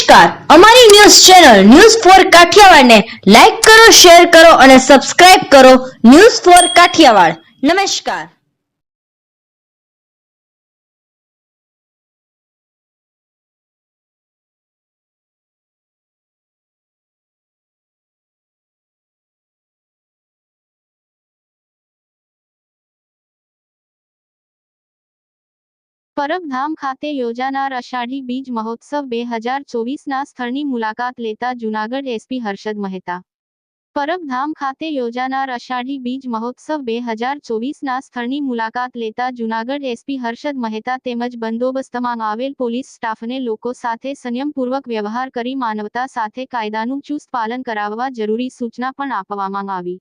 નમસ્કાર, અમારી news channel news for કાઠિયાવાડને લાઈક કરો, શેર કરો અને સબસ્ક્રાઇબ કરો. News for Kathiawad. નમસ્કાર. પરબધામ ખાતે યોજાનાર અષાઢી બીજ મહોત્સવ 2024ના સ્થળની મુલાકાત લેતા જૂનાગઢ એસપી હર્ષદ મહેતા. પરબધામ ખાતે યોજાનાર અષાઢી બીજ મહોત્સવ 2024ના સ્થળની મુલાકાત લેતા જૂનાગઢ એસપી હર્ષદ મહેતા તેમજ બંદોબસ્તમાં આવેલ પોલીસ સ્ટાફને લોકો સાથે સંયમપૂર્વક વ્યવહાર કરી માનવતા સાથે કાયદાનું ચુસ્ત પાલન કરાવવા જરૂરી સૂચના પણ આપવામાં આવી.